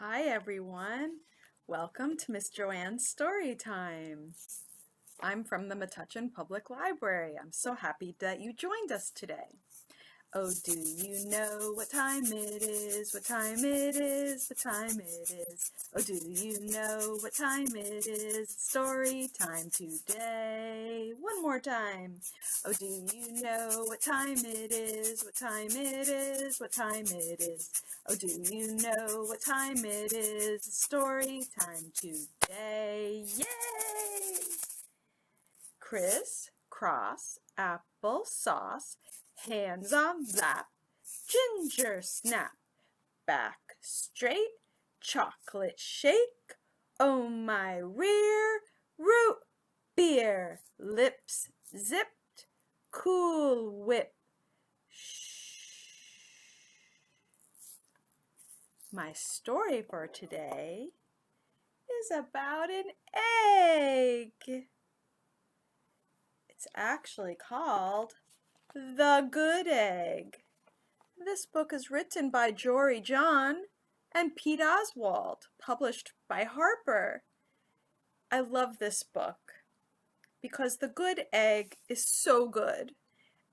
Hi everyone, welcome to Miss Joanne's Story Time. I'm from the Metuchen Public Library. I'm so happy that you joined us today. Oh, do you know what time it is? What time it is? What time it is? Oh, do you know what time it is? Story time today. One more time. Oh, do you know what time it is? What time it is? What time it is? Oh, do you know what time it is? Story time today. Yay! Criss, cross, apple sauce, hands on lap, ginger snap, back straight, chocolate shake, oh my rear, root beer, lips zipped, cool whip. Shh. My story for today is about an egg. It's actually called The Good Egg. This book is written by Jory John and Pete Oswald, published by Harper. I love this book because the good egg is so good,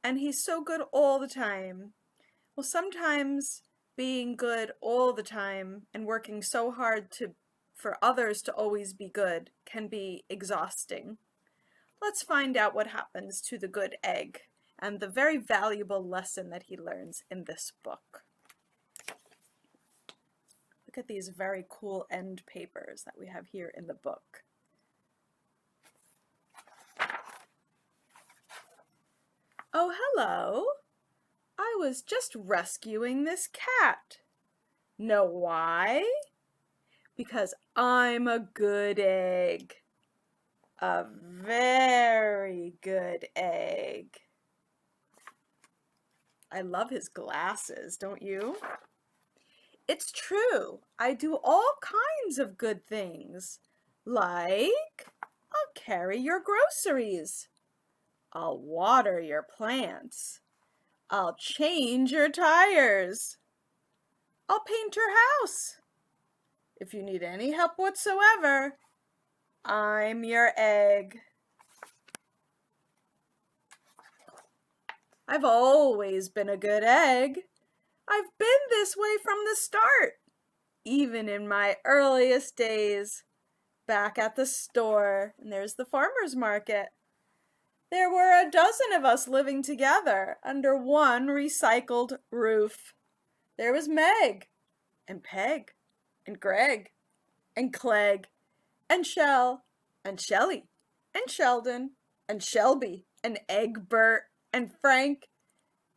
and he's so good all the time. Well, sometimes being good all the time and working so hard for others to always be good can be exhausting. Let's find out what happens to the good egg and the very valuable lesson that he learns in this book. Look at these very cool end papers that we have here in the book. Oh, hello. I was just rescuing this cat. Know why? Because I'm a good egg. A very good egg. I love his glasses, don't you? It's true. I do all kinds of good things. Like, I'll carry your groceries. I'll water your plants. I'll change your tires. I'll paint your house. If you need any help whatsoever, I'm your egg. I've always been a good egg. I've been this way from the start, even in my earliest days, back at the store, and there's the farmer's market. There were a dozen of us living together under one recycled roof. There was Meg, and Peg, and Greg, and Clegg, and Shell, and Shelly, and Sheldon, and Shelby, and Egbert, and Frank,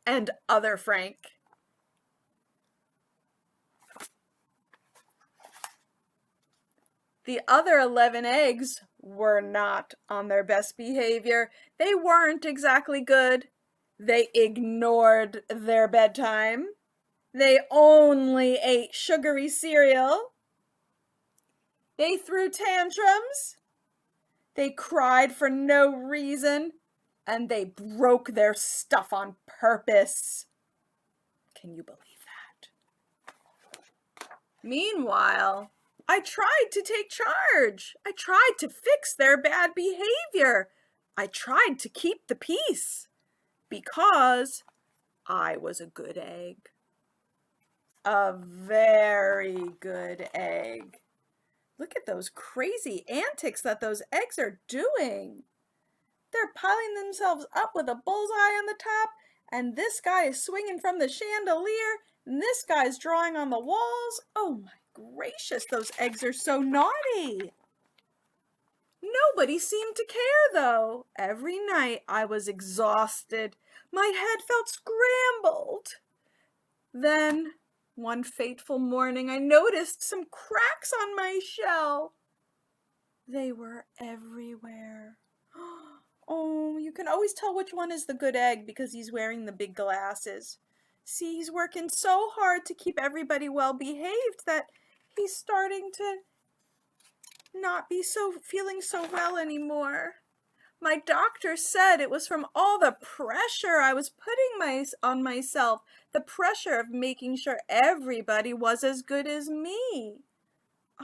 and other Frank. The other 11 eggs were not on their best behavior. They weren't exactly good. They ignored their bedtime. They only ate sugary cereal. They threw tantrums. They cried for no reason. And they broke their stuff on purpose. Can you believe that? Meanwhile, I tried to take charge. I tried to fix their bad behavior. I tried to keep the peace because I was a good egg. A very good egg. Look at those crazy antics that those eggs are doing. They're piling themselves up with a bullseye on the top, and this guy is swinging from the chandelier, and this guy's drawing on the walls. Oh my gracious, those eggs are so naughty. Nobody seemed to care, though. Every night I was exhausted. My head felt scrambled. Then, one fateful morning, I noticed some cracks on my shell. They were everywhere. Oh, you can always tell which one is the good egg because he's wearing the big glasses. See, he's working so hard to keep everybody well behaved that he's starting to not be feeling so well anymore. My doctor said it was from all the pressure I was putting on myself, the pressure of making sure everybody was as good as me.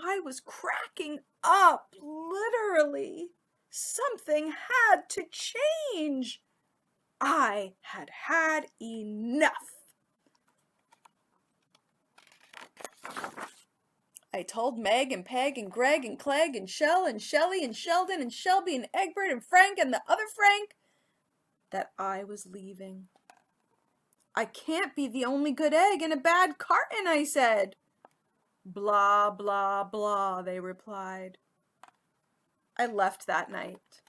I was cracking up, literally. Something had to change. I had had enough. I told Meg and Peg and Greg and Clegg and Shell and Shelly and Sheldon and Shelby and Egbert and Frank and the other Frank that I was leaving. I can't be the only good egg in a bad carton, I said. Blah, blah, blah, they replied. I left that night.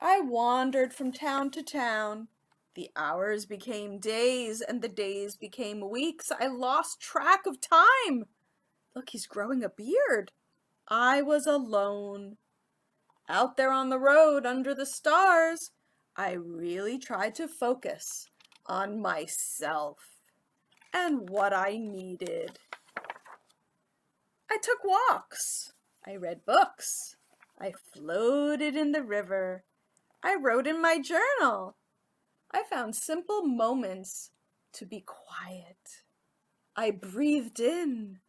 I wandered from town to town. The hours became days, and the days became weeks. I lost track of time. Look, he's growing a beard. I was alone. Out there on the road under the stars, I really tried to focus on myself and what I needed. I took walks. I read books. I floated in the river. I wrote in my journal. I found simple moments to be quiet. I breathed in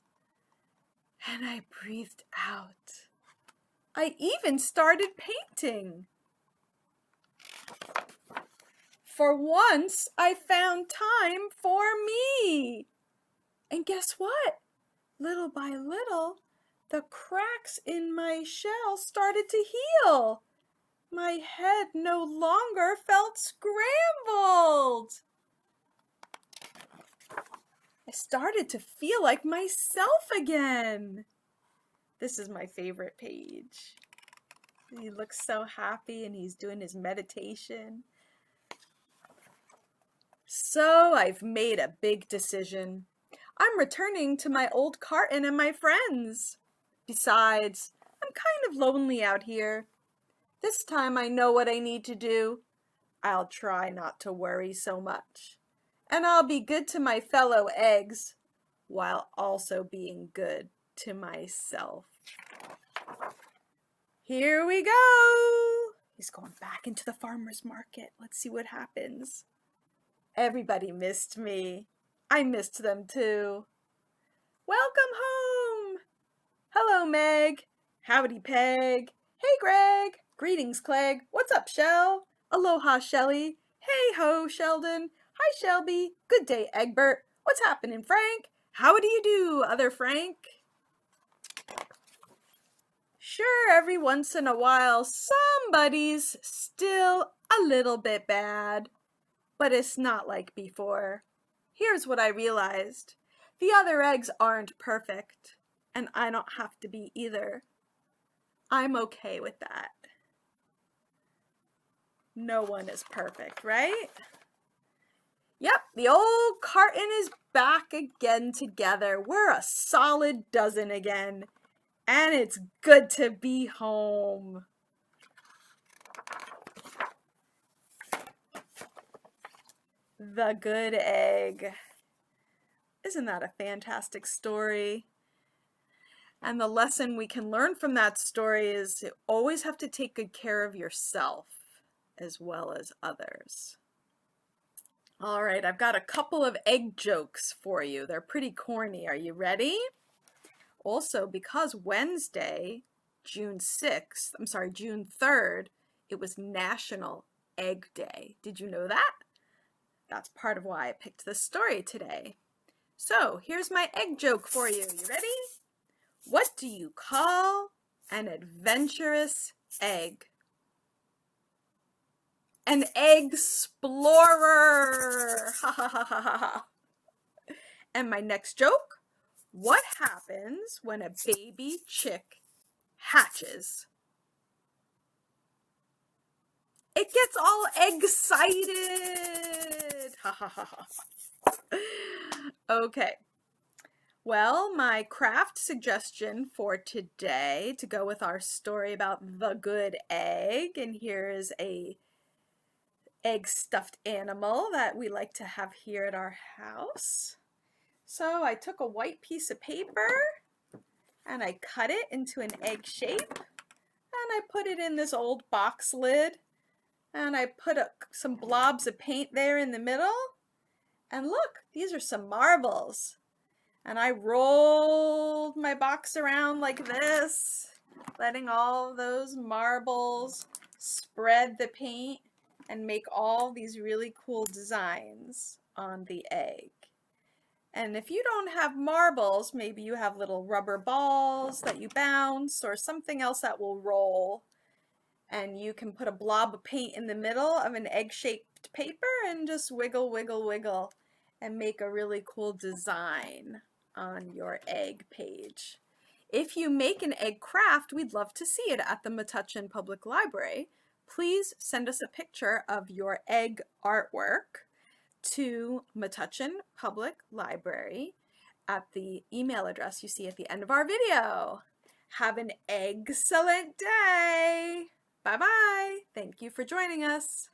and I breathed out. I even started painting. For once, I found time for me. And guess what? Little by little, the cracks in my shell started to heal. My head no longer felt scrambled. I started to feel like myself again. This is my favorite page. He looks so happy and he's doing his meditation. So I've made a big decision. I'm returning to my old carton and my friends. Besides, I'm kind of lonely out here. This time I know what I need to do. I'll try not to worry so much. And I'll be good to my fellow eggs while also being good to myself. Here we go. He's going back into the farmer's market. Let's see what happens. Everybody missed me. I missed them too. Welcome home. Hello, Meg. Howdy, Peg. Hey, Greg. Greetings, Clegg. What's up, Shell? Aloha, Shelly. Hey ho, Sheldon. Hi, Shelby. Good day, Egbert. What's happening, Frank? How do you do, other Frank? Sure, every once in a while, somebody's still a little bit bad. But it's not like before. Here's what I realized. The other eggs aren't perfect, and I don't have to be either. I'm okay with that. No one is perfect, right? Yep, the old carton is back again together. We're a solid dozen again, and it's good to be home. The good egg. Isn't that a fantastic story? And the lesson we can learn from that story is you always have to take good care of yourself as well as others. All right, I've got a couple of egg jokes for you. They're pretty corny. Are you ready? Also, because Wednesday, June 3rd, it was National Egg Day. Did you know that? That's part of why I picked this story today. So, here's my egg joke for you. You ready? What do you call an adventurous egg? An egg-splorer! Ha ha ha ha ha ha. And my next joke, what happens when a baby chick hatches? It gets all excited! Ha ha ha ha. Okay. Well, my craft suggestion for today to go with our story about the good egg, and here is a egg stuffed animal that we like to have here at our house. So I took a white piece of paper and I cut it into an egg shape and I put it in this old box lid and I put some blobs of paint there in the middle. And look, these are some marbles. And I rolled my box around like this, letting all those marbles spread the paint and make all these really cool designs on the egg. And if you don't have marbles, maybe you have little rubber balls that you bounce or something else that will roll. And you can put a blob of paint in the middle of an egg-shaped paper and just wiggle, wiggle, wiggle and make a really cool design on your egg page. If you make an egg craft, we'd love to see it at the Metuchen Public Library. Please send us a picture of your egg artwork to Metuchen Public Library at the email address you see at the end of our video. Have an excellent day! Bye-bye! Thank you for joining us.